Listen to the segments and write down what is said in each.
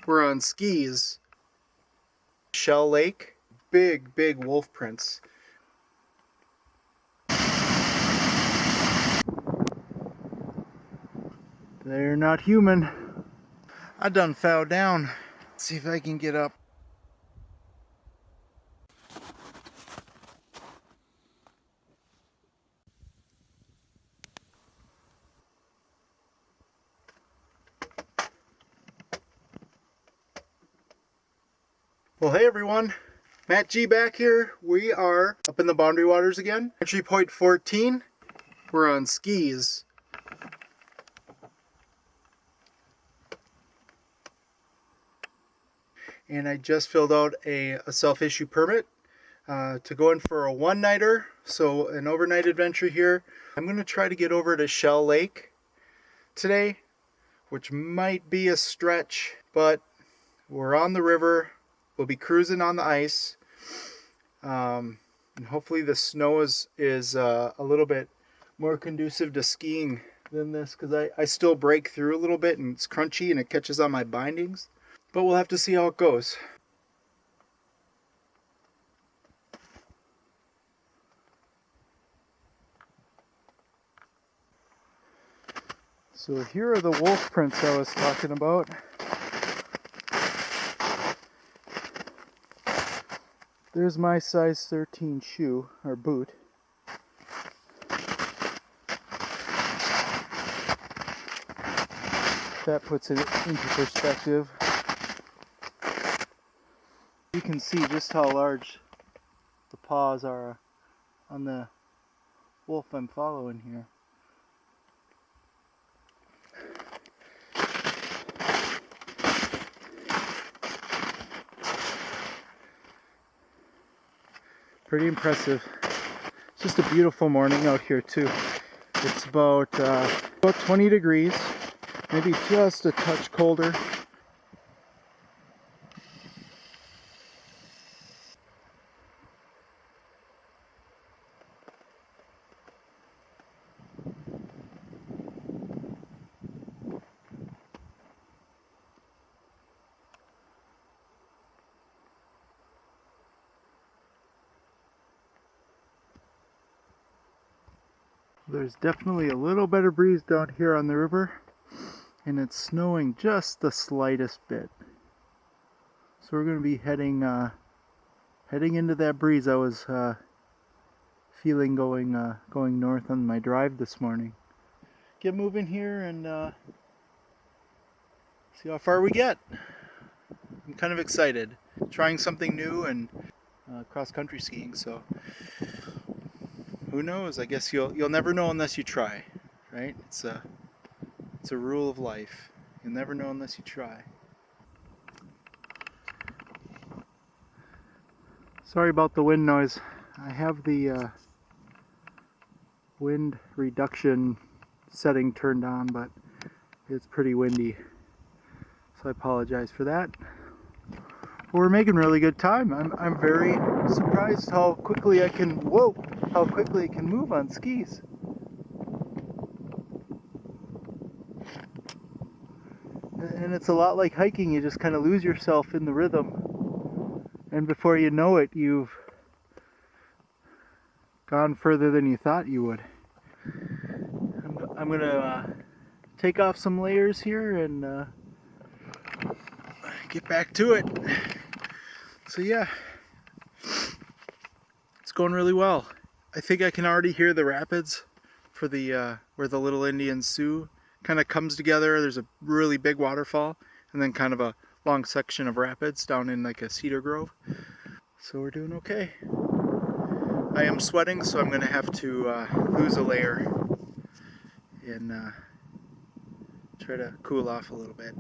We're on skis. Shell Lake, big wolf prints. They're not human. I done fell down. Let's see if I can get up. Well, hey everyone, Matt G back here. We are up in the Boundary Waters again. Entry point 14. We're on skis. And I just filled out a self-issue permit to go in for a one-nighter, so an overnight adventure here. I'm going to try to get over to Shell Lake today, which might be a stretch, but we're on the river. We'll be cruising on the ice, and hopefully the snow is a little bit more conducive to skiing than this, because I still break through a little bit and it's crunchy and it catches on my bindings. But we'll have to see how it goes. So here are the wolf prints I was talking about. There's my size 13 shoe, or boot. That puts it into perspective. You can see just how large the paws are on the wolf I'm following here. Pretty impressive. It's just a beautiful morning out here too. It's about 20 degrees, maybe just a touch colder. There's definitely a little better breeze down here on the river, and it's snowing just the slightest bit. So we're going to be heading into that breeze I was feeling going north on my drive this morning. Get moving here and see how far we get. I'm kind of excited, trying something new and cross-country skiing. So. Who knows? I guess you'll never know unless you try, right? It's a rule of life. You'll never know unless you try. Sorry about the wind noise. I have the wind reduction setting turned on, but it's pretty windy, so I apologize for that. We're making really good time. I'm very surprised how quickly I can move on skis. And it's a lot like hiking. You just kind of lose yourself in the rhythm, and before you know it, you've gone further than you thought you would. I'm gonna take off some layers here and get back to it. So yeah, it's going really well. I think I can already hear the rapids for the where the Little Indian Sioux kind of comes together. There's a really big waterfall and then kind of a long section of rapids down in like a cedar grove. So we're doing okay. I am sweating, so I'm going to have to lose a layer and try to cool off a little bit.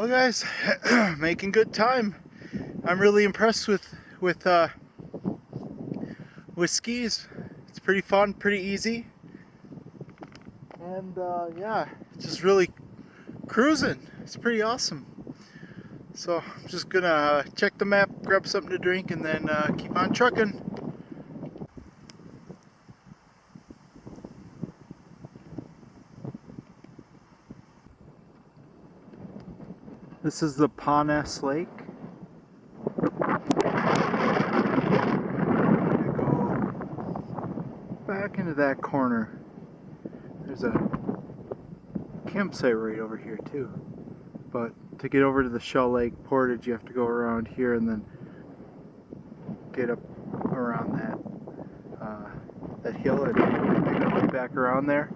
Well guys, making good time. I'm really impressed with skis. It's pretty fun, pretty easy, and yeah, just really cruising. It's pretty awesome. So I'm just gonna check the map, grab something to drink, and then keep on trucking. This is the Poness Lake. Back into that corner. There's a campsite right over here too. But to get over to the Shell Lake Portage, you have to go around here and then get up around that hill and make our way back around there.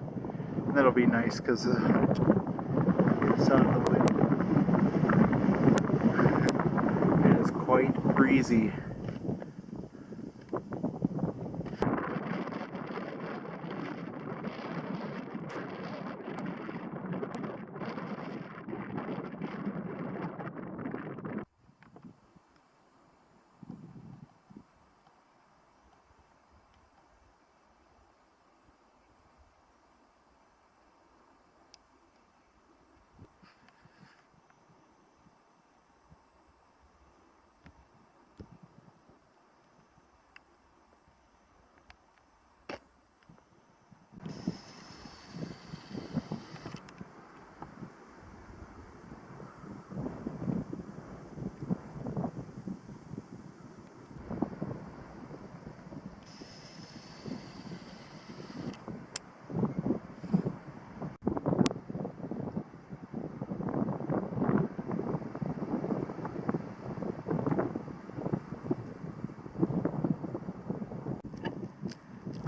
And that'll be nice because it's out of the wind. It is quite breezy.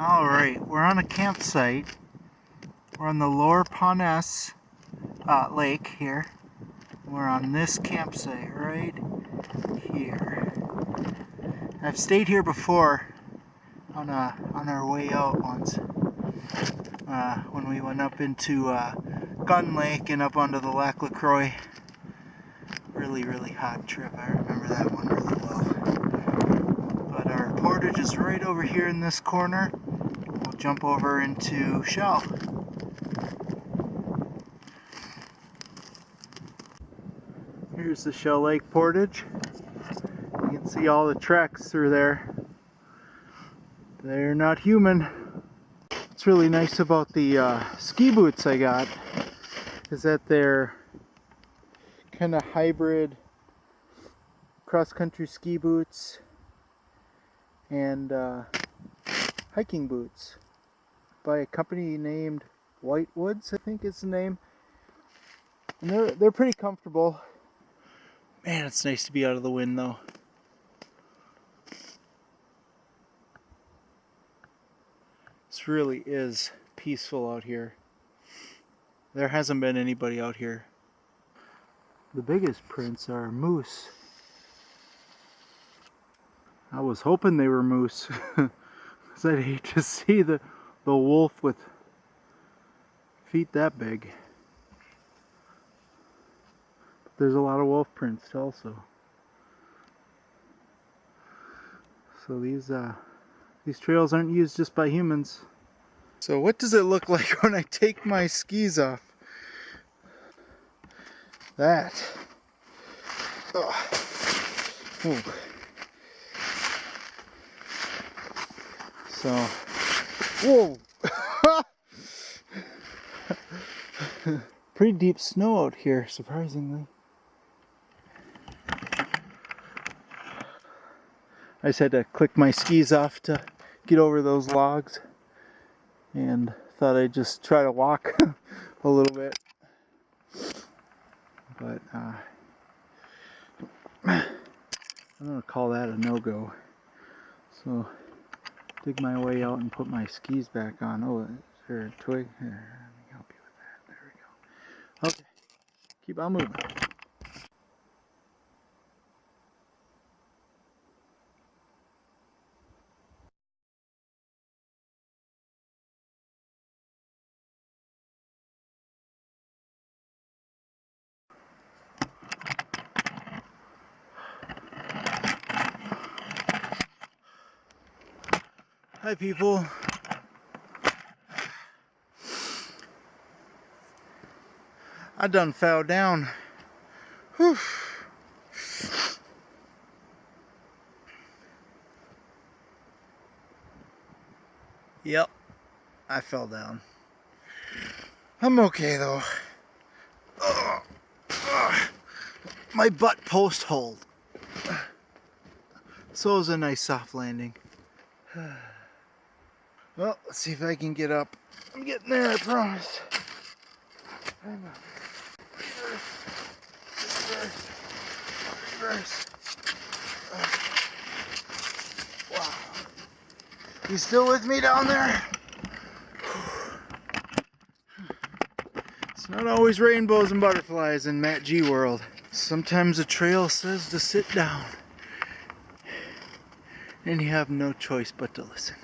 Alright, we're on a campsite. We're on the Lower Poness Lake here. We're on this campsite right here. I've stayed here before on our way out once. When we went up into Gun Lake and up onto the Lac LaCroix. Really, really hot trip. I remember that one really well. But our portage is right over here in this corner. We'll jump over into Shell. Here's the Shell Lake Portage. You can see all the tracks through there. They're not human. What's really nice about the ski boots I got is that they're kind of hybrid cross-country ski boots and hiking boots by a company named Whitewoods, I think is the name. And they're pretty comfortable. Man, it's nice to be out of the wind though. This really is peaceful out here. There hasn't been anybody out here. The biggest prints are moose. I was hoping they were moose. Because I'd hate to see the wolf with feet that big. But there's a lot of wolf prints also. So these trails aren't used just by humans. So what does it look like when I take my skis off? That. Oh. Ooh. So, whoa! Pretty deep snow out here, surprisingly. I just had to click my skis off to get over those logs, and thought I'd just try to walk a little bit. But I'm gonna call that a no-go. So dig my way out and put my skis back on. Oh, is there a twig? Here, let me help you with that. There we go. Okay, keep on moving. Hi people. I done fell down. Whew. Yep, I fell down. I'm okay though. Ugh. Ugh. My butt post hold. So it was a nice soft landing. Well, let's see if I can get up. I'm getting there, I promise. Reverse. Wow. You still with me down there? It's not always rainbows and butterflies in Matt G world. Sometimes the trail says to sit down. And you have no choice but to listen.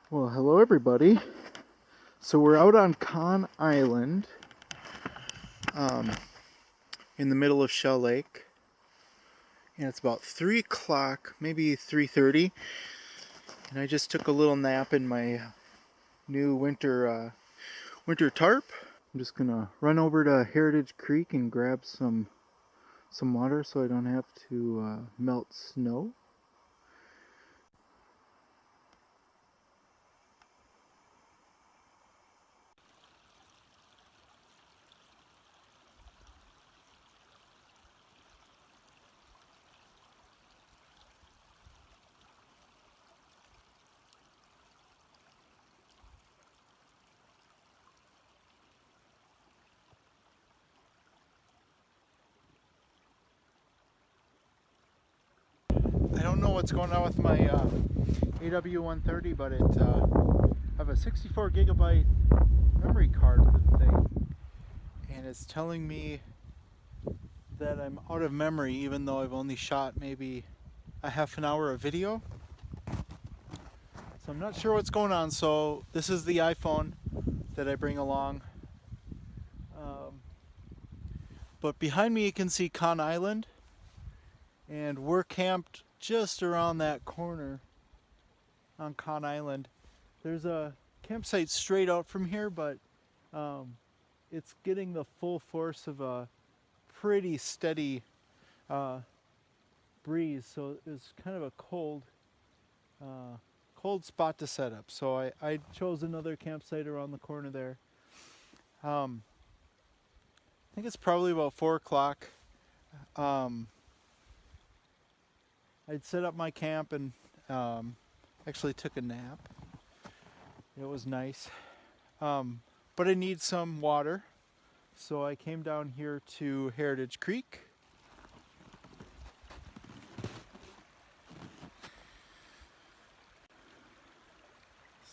Well, hello everybody. So we're out on Conn Island, in the middle of Shell Lake, and it's about 3 o'clock, maybe 3:30, and I just took a little nap in my new winter tarp. I'm just gonna run over to Heritage Creek and grab some water so I don't have to melt snow. I don't know what's going on with my AW130, but I have a 64 gigabyte memory card with the thing, and it's telling me that I'm out of memory even though I've only shot maybe a half an hour of video. So I'm not sure what's going on. So this is the iPhone that I bring along. But behind me you can see Conn Island, and we're camped just around that corner on Conn Island. There's a campsite straight out from here, but it's getting the full force of a pretty steady breeze, so it's kind of a cold spot to set up. So I chose another campsite around the corner there. I think it's probably about 4 o'clock. I'd set up my camp and actually took a nap. It was nice. But I need some water, so I came down here to Heritage Creek.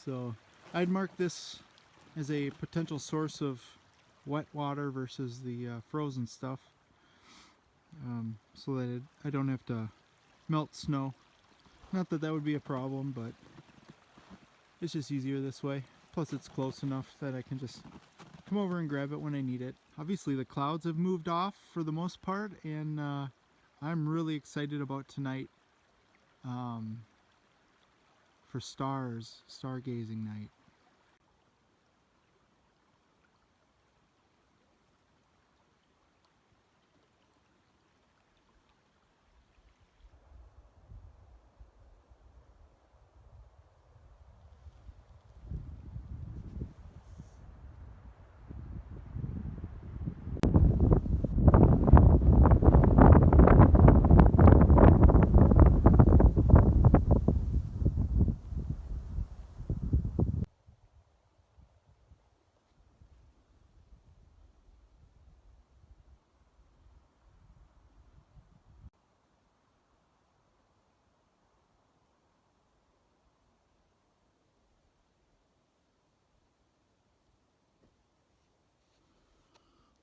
So I'd mark this as a potential source of wet water versus the frozen stuff, so that I don't have to melt snow. Not that that would be a problem, but it's just easier this way. Plus it's close enough that I can just come over and grab it when I need it. Obviously the clouds have moved off for the most part, and I'm really excited about tonight for stargazing night.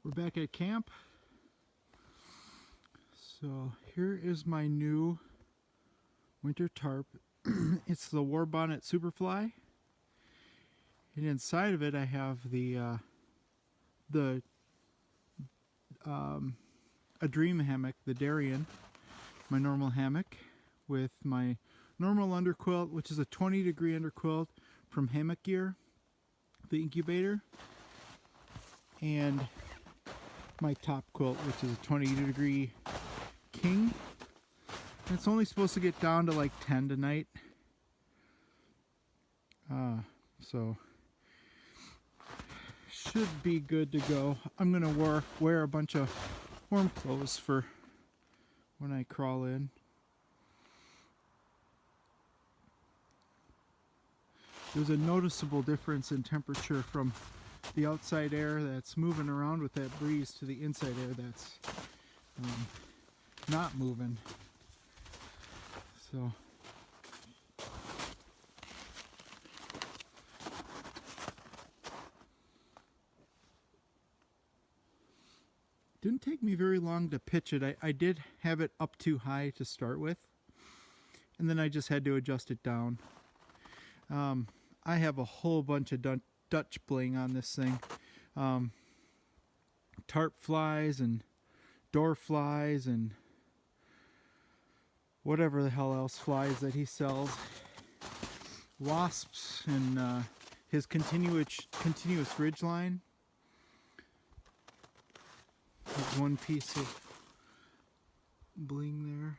We're back at camp. So here is my new winter tarp. It's the War Bonnet Superfly, and inside of it I have a dream hammock, the Darien, my normal hammock. with my normal underquilt, which is a 20-degree underquilt from Hammock Gear, the incubator, and my top quilt, which is a 20-degree king. And it's only supposed to get down to like 10 tonight. So should be good to go. I'm gonna wear a bunch of warm clothes for when I crawl in. There's a noticeable difference in temperature from the outside air that's moving around with that breeze to the inside air that's not moving. So didn't take me very long to pitch it. I did have it up too high to start with, and then I just had to adjust it down. I have a whole bunch of Dutch bling on this thing. Tarp flies and door flies and whatever the hell else flies that he sells. Wasps and his continuous ridge line. There's one piece of bling there.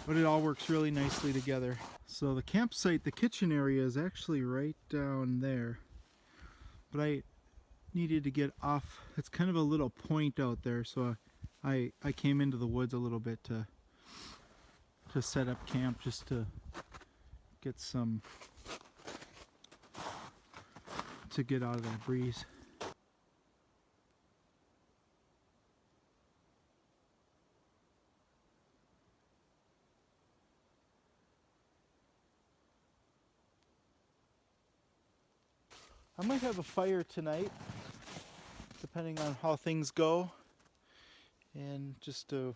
But it all works really nicely together. So the campsite, the kitchen area is actually right down there. But I needed to get off. It's kind of a little point out there, so I came into the woods a little bit to set up camp, just to get out of that breeze. I might have a fire tonight, depending on how things go, and just to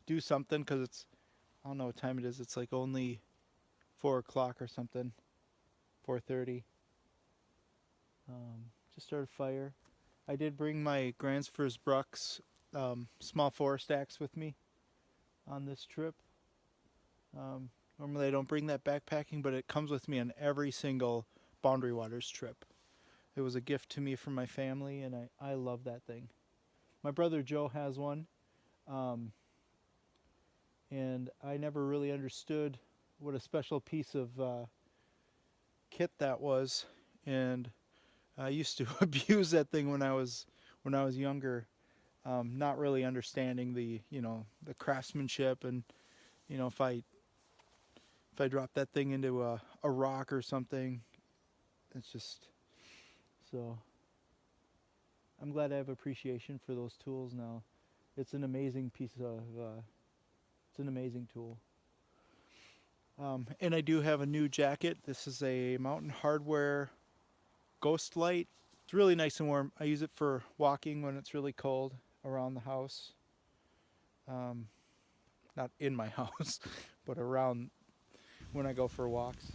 do something, because it's, I don't know what time it is, it's like only 4 o'clock or something, 4:30. Just start a fire. I did bring my Gransfors Bruks small forest axe with me on this trip. Normally I don't bring that backpacking, but it comes with me on every single Boundary Waters trip. It was a gift to me from my family, and I love that thing. My brother Joe has one, and I never really understood what a special piece of kit that was, and I used to abuse that thing when I was younger, not really understanding the craftsmanship, and if I drop that thing into a rock or something, it's just. So I'm glad I have appreciation for those tools now. It's an amazing it's an amazing tool. And I do have a new jacket. This is a Mountain Hardwear Ghost Light. It's really nice and warm. I use it for walking when it's really cold around the house. Not in my house, but around when I go for walks.